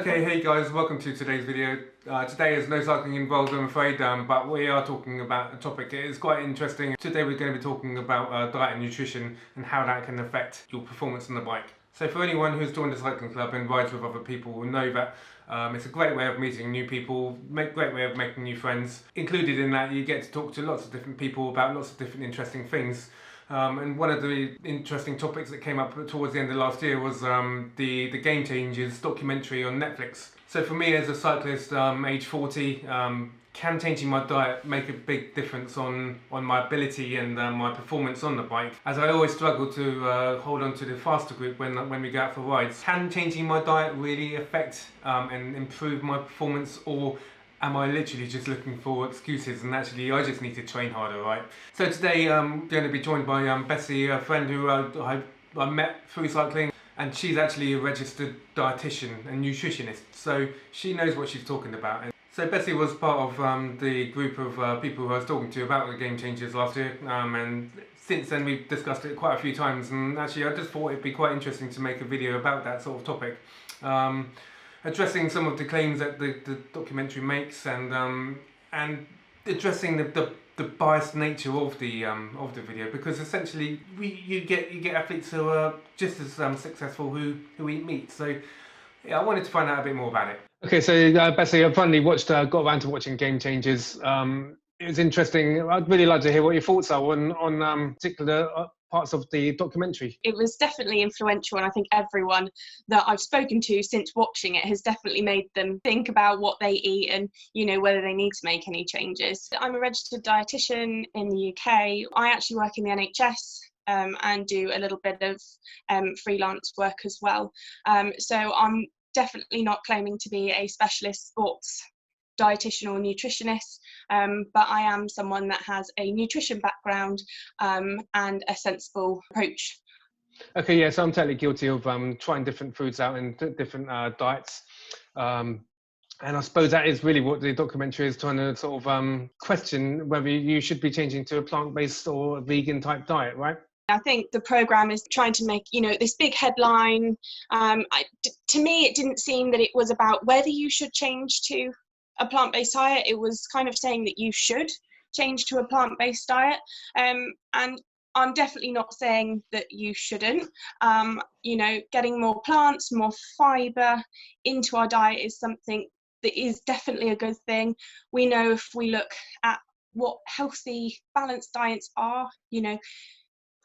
Okay, hey guys, welcome to today's video. Today is no cycling involved, I'm afraid, but we are talking about a topic that is quite interesting. Today we're going to be talking about diet and nutrition and how that can affect your performance on the bike. So for anyone who's joined a cycling club and rides with other people will know that it's a great way of meeting new people, great way of making new friends. Included in that, you get to talk to lots of different people about lots of different interesting things. And one of the interesting topics that came up towards the end of last year was the Game Changers documentary on Netflix. So for me as a cyclist, age 40, can changing my diet make a big difference on my ability and my performance on the bike? As I always struggle to hold on to the faster group when we go out for rides. Can changing my diet really affect and improve my performance, or am I literally just looking for excuses and actually I just need to train harder, right? So today I'm going to be joined by Betsy, a friend who I met through cycling, and she's actually a registered dietitian and nutritionist, so she knows what she's talking about. And so Betsy was part of the group of people who I was talking to about the Game Changers last year, and since then we've discussed it quite a few times, and actually I just thought it'd be quite interesting to make a video about that sort of topic. Addressing some of the claims that the documentary makes, and addressing the biased nature of the video, because essentially you get athletes who are just as successful who eat meat. So yeah, I wanted to find out a bit more about it. Okay, so Bessie, I finally got around to watching Game Changers. It was interesting. I'd really like to hear what your thoughts are on particular parts of the documentary. It was definitely influential, and I think everyone that I've spoken to since watching it has definitely made them think about what they eat and, you know, whether they need to make any changes. I'm a registered dietitian in the UK. I actually work in the NHS and do a little bit of freelance work as well. So I'm definitely not claiming to be a specialist sports dietitian or nutritionist, but I am someone that has a nutrition background and a sensible approach. Okay, yeah, so I'm totally guilty of trying different foods out and different diets. And I suppose that is really what the documentary is trying to sort of question, whether you should be changing to a plant-based or a vegan type diet, right? I think the programme is trying to make, you know, this big headline. To me, it didn't seem that it was about whether you should change to a plant-based diet. It was kind of saying that you should change to a plant-based diet, and I'm definitely not saying that you shouldn't. You know, getting more plants, more fibre into our diet is something that is definitely a good thing. We know if we look at what healthy, balanced diets are, you know,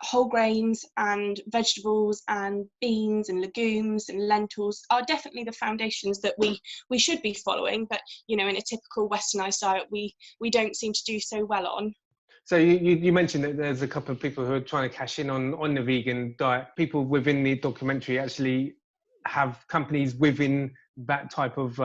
whole grains and vegetables and beans and legumes and lentils are definitely the foundations that we should be following, but you know, in a typical westernized diet we don't seem to do so well on. So you mentioned that there's a couple of people who are trying to cash in on the vegan diet. People within the documentary actually have companies within that type of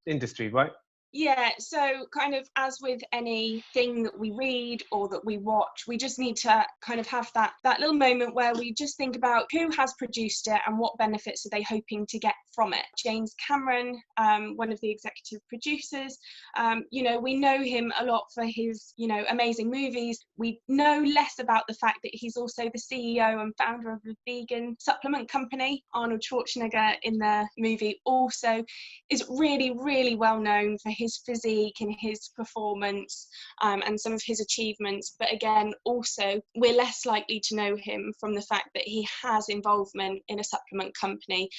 industry, right? Yeah, so kind of as with anything that we read or that we watch, we just need to kind of have that little moment where we just think about who has produced it and what benefits are they hoping to get from it. James Cameron, one of the executive producers, you know, we know him a lot for his, you know, amazing movies. We know less about the fact that he's also the CEO and founder of a vegan supplement company. Arnold Schwarzenegger in the movie also is really, really well known for his physique and his performance and some of his achievements, but again, also we're less likely to know him from the fact that he has involvement in a supplement company,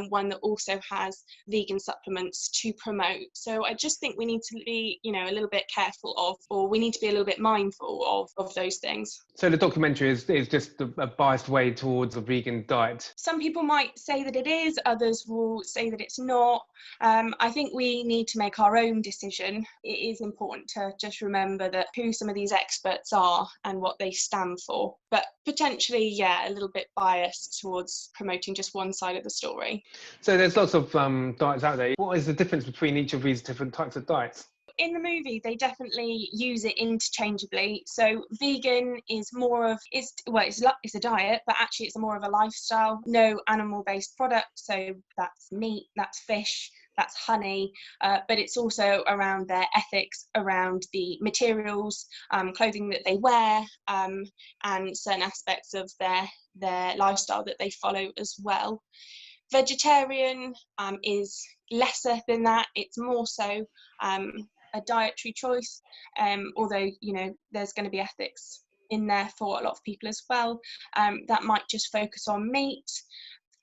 one that also has vegan supplements to promote. So I just think we need to be, you know, a little bit careful of, or we need to be a little bit mindful of those things. So the documentary is just a biased way towards a vegan diet. Some people might say that it is, others will say that it's not. I think we need to make our own decision. It is important to just remember that who some of these experts are and what they stand for, but potentially, yeah, a little bit biased towards promoting just one side of the story. So there's lots of diets out there. What is the difference between each of these different types of diets? In the movie, they definitely use it interchangeably. So vegan is more of, it's a diet, but actually it's more of a lifestyle. No animal-based product, so that's meat, that's fish, that's honey, but it's also around their ethics, around the materials, clothing that they wear, and certain aspects of their lifestyle that they follow as well. Vegetarian is lesser than that. It's more so a dietary choice, although, you know, there's going to be ethics in there for a lot of people as well. That might just focus on meat,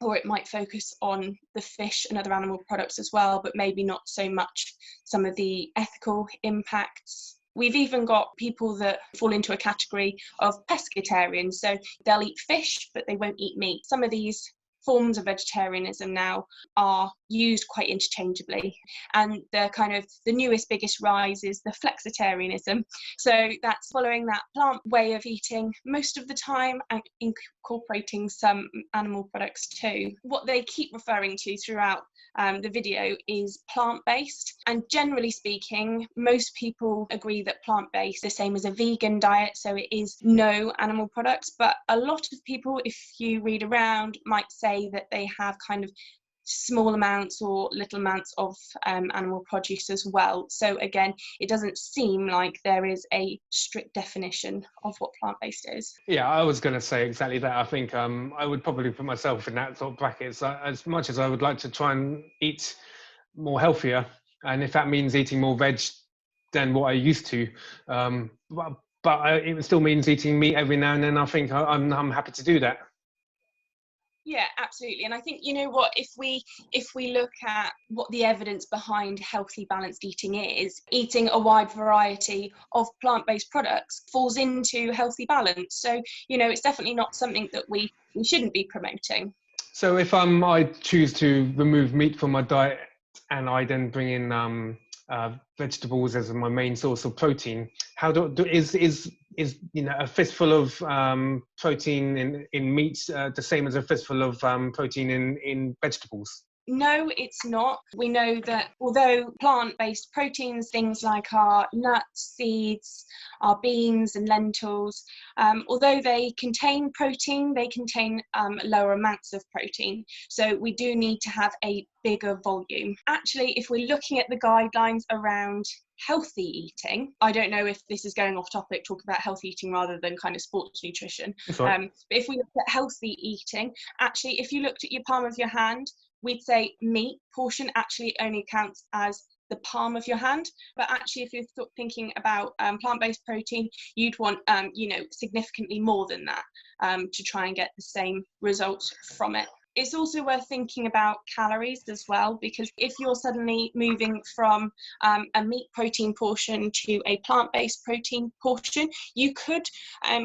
or it might focus on the fish and other animal products as well, but maybe not so much some of the ethical impacts. We've even got people that fall into a category of pescatarians, so they'll eat fish, but they won't eat meat. Some of these forms of vegetarianism now are used quite interchangeably, and the newest biggest rise is the flexitarianism. So that's following that plant way of eating most of the time and incorporating some animal products too. What they keep referring to throughout the video is plant-based, and generally speaking, most people agree that plant-based is the same as a vegan diet, so it is no animal products. But a lot of people, if you read around, might say that they have kind of small amounts or little amounts of animal produce as well. So again, it doesn't seem like there is a strict definition of what plant-based is. Yeah, I was going to say exactly that. I think I would probably put myself in that sort of bracket. So as much as I would like to try and eat more healthier, and if that means eating more veg than what I used to, it still means eating meat every now and then, I think I'm happy to do that. Yeah, absolutely. And I think, you know what, if we look at what the evidence behind healthy balanced eating is, eating a wide variety of plant-based products falls into healthy balance. So, you know, it's definitely not something that we shouldn't be promoting. So if I choose to remove meat from my diet and I then bring in vegetables as my main source of protein, how is you know, a fistful of protein in meat the same as a fistful of protein in vegetables? No, it's not. We know that although plant-based proteins, things like our nuts, seeds, our beans and lentils, although they contain protein, they contain lower amounts of protein. So we do need to have a bigger volume. Actually, if we're looking at the guidelines around healthy eating, I don't know if this is going off topic, talking about healthy eating rather than kind of sports nutrition. But if we look at healthy eating, actually, if you looked at your palm of your hand, we'd say meat portion actually only counts as the palm of your hand. But actually, if you're thinking about plant-based protein, you'd want, you know, significantly more than that to try and get the same results from it. It's also worth thinking about calories as well, because if you're suddenly moving from a meat protein portion to a plant-based protein portion, you could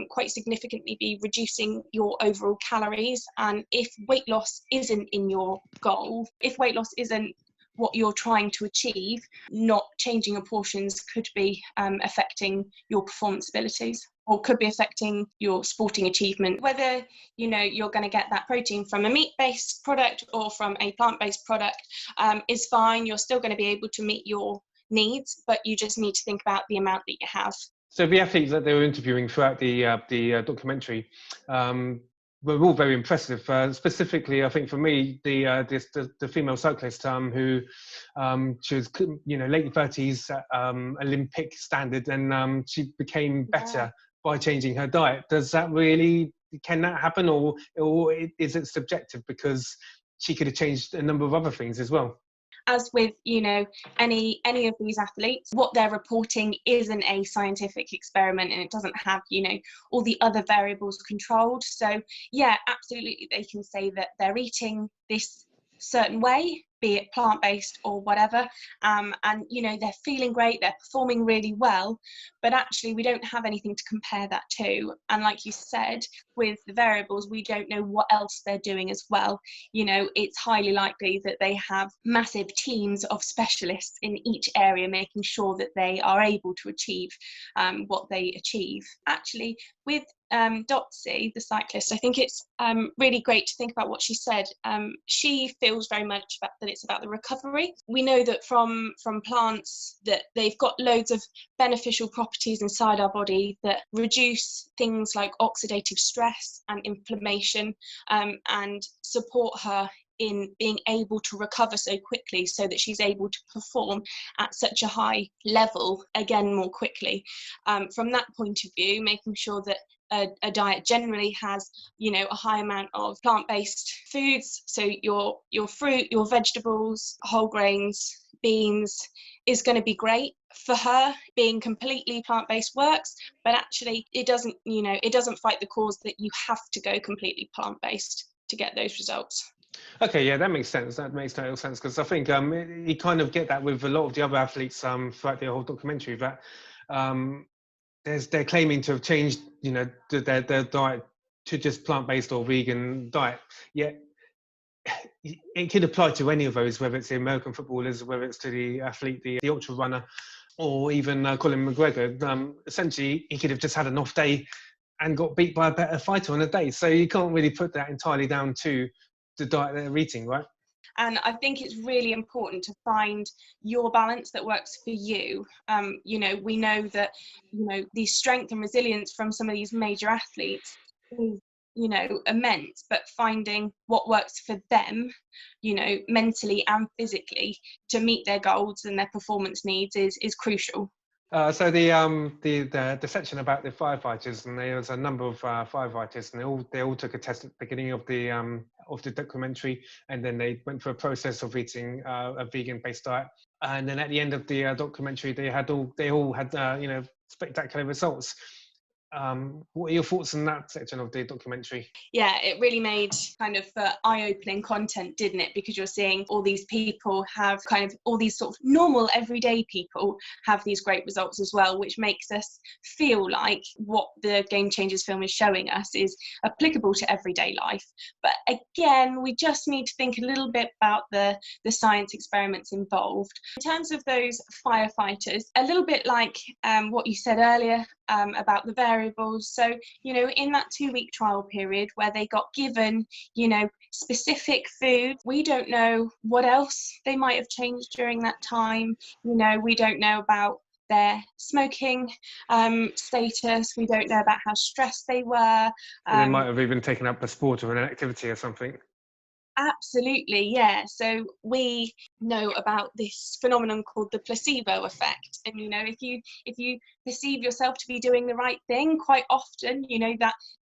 quite significantly be reducing your overall calories. And if weight loss isn't in your goal, if weight loss isn't what you're trying to achieve, not changing your portions could be affecting your performance abilities, or could be affecting your sporting achievement. Whether, you know, you're going to get that protein from a meat-based product or from a plant-based product is fine. You're still going to be able to meet your needs, but you just need to think about the amount that you have. So the athletes that they were interviewing throughout the documentary were all very impressive. Specifically, I think for me, the female cyclist who she was, you know, late 30s, Olympic standard, and she became better by changing her diet. Can that happen, or is it subjective because she could have changed a number of other things as well? As with, you know, any of these athletes, what they're reporting isn't a scientific experiment, and it doesn't have, you know, all the other variables controlled. So yeah, absolutely, they can say that they're eating this certain way, be it plant-based or whatever, and you know, they're feeling great, they're performing really well, but actually we don't have anything to compare that to. And like you said, with the variables, we don't know what else they're doing as well. You know, it's highly likely that they have massive teams of specialists in each area making sure that they are able to achieve what they achieve. Actually, with Betsy, the cyclist, I think it's really great to think about what she said. She feels very much that it's about the recovery. We know that from plants that they've got loads of beneficial properties inside our body that reduce things like oxidative stress and inflammation, and support her in being able to recover so quickly, so that she's able to perform at such a high level again more quickly. From that point of view, making sure that a diet generally has, you know, a high amount of plant-based foods. So your fruit, your vegetables, whole grains, beans is going to be great. For her, being completely plant-based works, but actually it doesn't, you know, it doesn't fight the cause that you have to go completely plant-based to get those results. Okay, yeah, that makes sense. That makes total sense, because I think you kind of get that with a lot of the other athletes throughout the whole documentary, that they're claiming to have changed, you know, their diet to just plant-based or vegan diet. Yet it could apply to any of those, whether it's the American footballers, whether it's to the athlete, the ultra runner, or even Colin McGregor. Essentially, he could have just had an off day and got beat by a better fighter on a day. So you can't really put that entirely down to the diet they're eating, right? And I think it's really important to find your balance that works for you. You know, we know that, you know, the strength and resilience from some of these major athletes is, you know, immense, but finding what works for them, you know, mentally and physically to meet their goals and their performance needs is crucial. So the section about the firefighters, and there was a number of firefighters, and they all took a test at the beginning of the documentary, and then they went through a process of eating a vegan-based diet, and then at the end of the documentary, they all had you know, spectacular results. What are your thoughts on that section of the documentary? Yeah, it really made kind of eye-opening content, didn't it? Because you're seeing all these people have kind of all these sort of normal everyday people have these great results as well, which makes us feel like what the Game Changers film is showing us is applicable to everyday life. But again, we just need to think a little bit about the science experiments involved. In terms of those firefighters, a little bit like what you said earlier about the variables. So, you know, in that 2-week trial period where they got given, you know, specific food, we don't know what else they might have changed during that time. You know, we don't know about their smoking status. We don't know about how stressed they were. They might have even taken up a sport or an activity or something. Absolutely, yeah. So we know about this phenomenon called the placebo effect, and you know, if you perceive yourself to be doing the right thing, quite often, you know,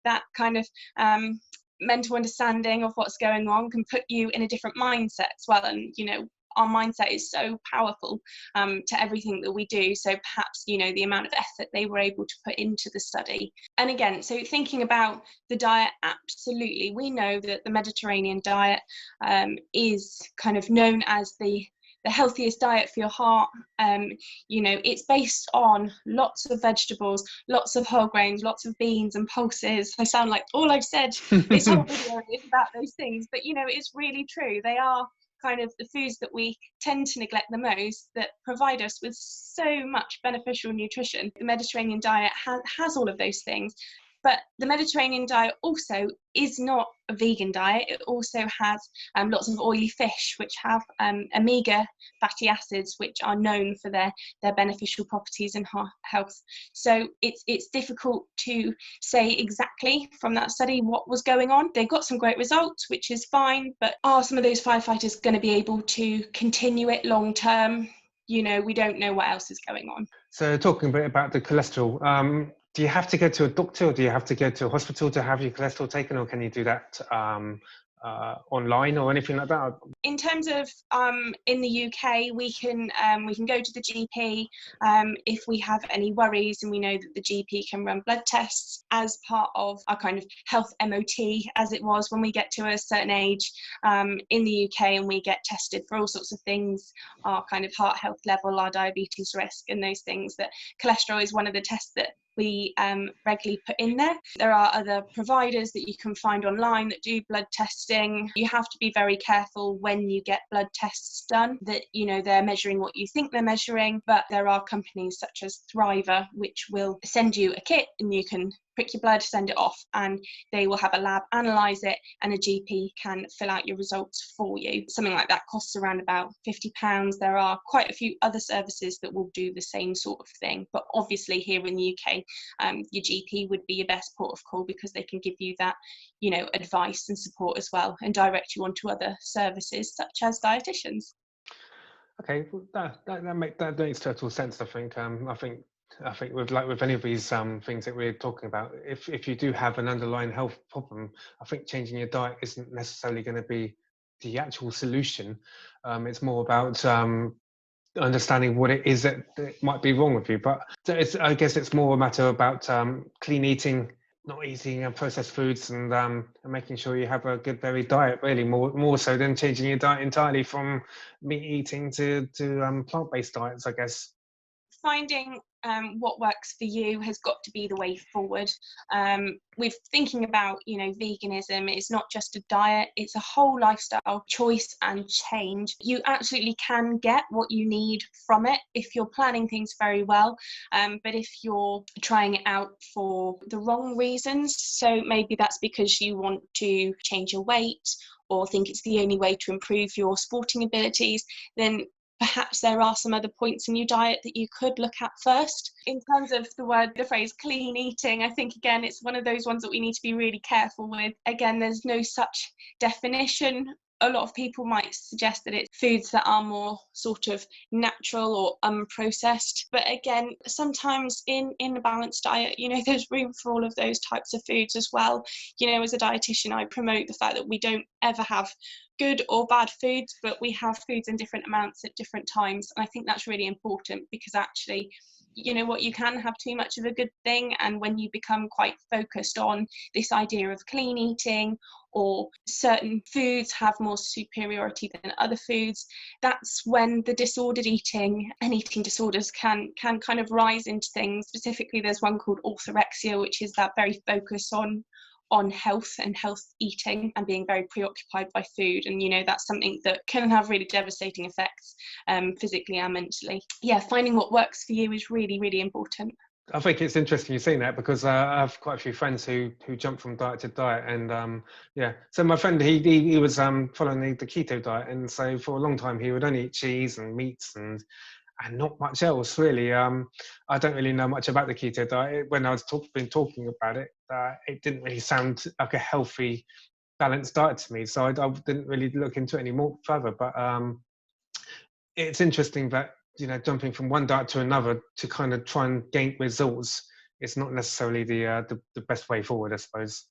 that kind of mental understanding of what's going on can put you in a different mindset as well. And you know, our mindset is so powerful to everything that we do. So perhaps, you know, the amount of effort they were able to put into the study. And again, so thinking about the diet, absolutely, we know that the Mediterranean diet is kind of known as the healthiest diet for your heart. You know, it's based on lots of vegetables, lots of whole grains, lots of beans and pulses. I sound like all I've said this whole video is about those things, but you know, it's really true. They are kind of the foods that we tend to neglect the most that provide us with so much beneficial nutrition. The Mediterranean diet has all of those things. But the Mediterranean diet also is not a vegan diet. It also has lots of oily fish, which have omega fatty acids, which are known for their beneficial properties in health. So it's difficult to say exactly from that study what was going on. They've got some great results, which is fine, but are some of those firefighters going to be able to continue it long term? You know, we don't know what else is going on. So talking a bit about the cholesterol, do you have to go to a doctor, or do you have to go to a hospital to have your cholesterol taken, or can you do that online or anything like that? In terms of in the UK, we can go to the GP if we have any worries, and we know that the GP can run blood tests as part of our kind of health MOT, as it was when we get to a certain age in the UK, and we get tested for all sorts of things, our kind of heart health level, our diabetes risk, and those things. That cholesterol is one of the tests that we regularly put in there. There are other providers that you can find online that do blood testing. You have to be very careful when you get blood tests done that, you know, they're measuring what you think they're measuring, but there are companies such as Thriver which will send you a kit and you can prick your blood, send it off, and they will have a lab analyse it, and a GP can fill out your results for you. Something like that costs around about £50. There are quite a few other services that will do the same sort of thing, but obviously here in the UK, your GP would be your best port of call, because they can give you that, you know, advice and support as well, and direct you onto other services such as dietitians. Okay, that makes total sense. I think I think with any of these things that we're talking about, if you do have an underlying health problem, I think changing your diet isn't necessarily going to be the actual solution. It's more about understanding what it is that might be wrong with you. But I guess it's more a matter about clean eating, not eating processed foods, and making sure you have a good varied diet. Really, more so than changing your diet entirely from meat eating to plant-based diets, I guess. Finding what works for you has got to be the way forward. With thinking about, veganism, it's not just a diet, it's a whole lifestyle choice and change. You absolutely can get what you need from it if you're planning things very well, but if you're trying it out for the wrong reasons, so maybe that's because you want to change your weight or think it's the only way to improve your sporting abilities, then perhaps there are some other points in your diet that you could look at first. In terms of the phrase clean eating, I think, again, it's one of those ones that we need to be really careful with. Again, there's no such definition. A lot of people might suggest that it's foods that are more sort of natural or unprocessed. But again, sometimes in a balanced diet, there's room for all of those types of foods as well. As a dietitian, I promote the fact that we don't ever have good or bad foods, but we have foods in different amounts at different times. And I think that's really important because actually, you can have too much of a good thing. And when you become quite focused on this idea of clean eating or certain foods have more superiority than other foods, that's when the disordered eating and eating disorders can kind of rise into things. Specifically, there's one called orthorexia, which is that very focus on health and health eating and being very preoccupied by food, and that's something that can have really devastating effects physically and mentally. Finding what works for you is really, really important. I think it's interesting you're saying that because I have quite a few friends who jump from diet to diet, and so my friend he was following the keto diet, and so for a long time he would only eat cheese and meats and not much else really. I don't really know much about the keto diet. When I was been talking about it, it didn't really sound like a healthy, balanced diet to me. So I didn't really look into it any more further. But it's interesting that jumping from one diet to another to kind of try and gain results is not necessarily the best way forward, I suppose.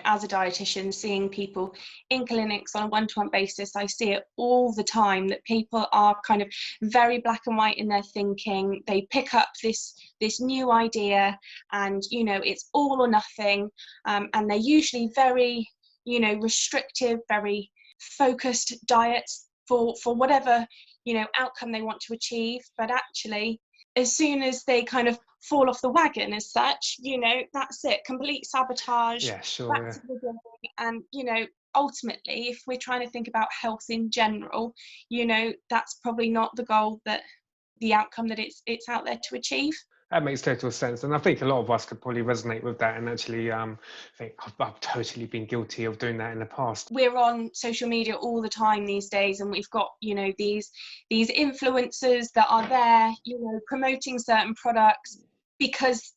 As a dietitian, seeing people in clinics on a one-to-one basis, I see it all the time that people are kind of very black and white in their thinking. They pick up this new idea and it's all or nothing, and they're usually very restrictive, very focused diets for whatever outcome they want to achieve. But actually, as soon as they kind of fall off the wagon as such, that's it, complete sabotage. Yeah, sure. Back to the beginning. And ultimately, if we're trying to think about health in general, that's probably not the outcome that it's out there to achieve. That makes total sense, and I think a lot of us could probably resonate with that. And actually, I think I've totally been guilty of doing that in the past. We're on social media all the time these days, and we've got these influencers that are there, promoting certain products because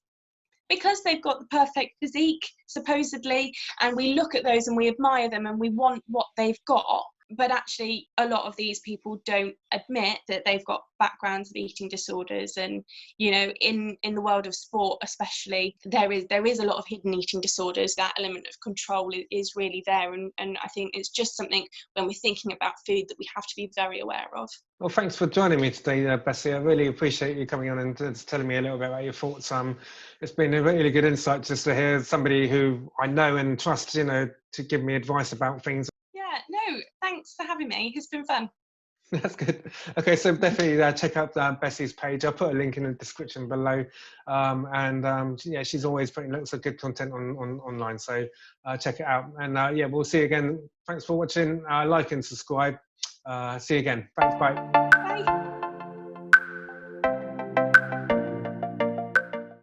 they've got the perfect physique supposedly, and we look at those and we admire them and we want what they've got. But actually, a lot of these people don't admit that they've got backgrounds of eating disorders, and in the world of sport especially, there is a lot of hidden eating disorders. That element of control is really there, and I think it's just something when we're thinking about food that we have to be very aware of. Well, thanks for joining me today, Bessie. I really appreciate you coming on and telling me a little bit about your thoughts. It's been a really good insight just to hear somebody who I know and trust, to give me advice about things. No, thanks for having me. It's been fun. That's good. Okay, so definitely check out Bessie's page. I'll put a link in the description below. She's always putting lots of good content online, so check it out. And we'll see you again. Thanks for watching. Like and subscribe. See you again. Thanks. Bye. Bye.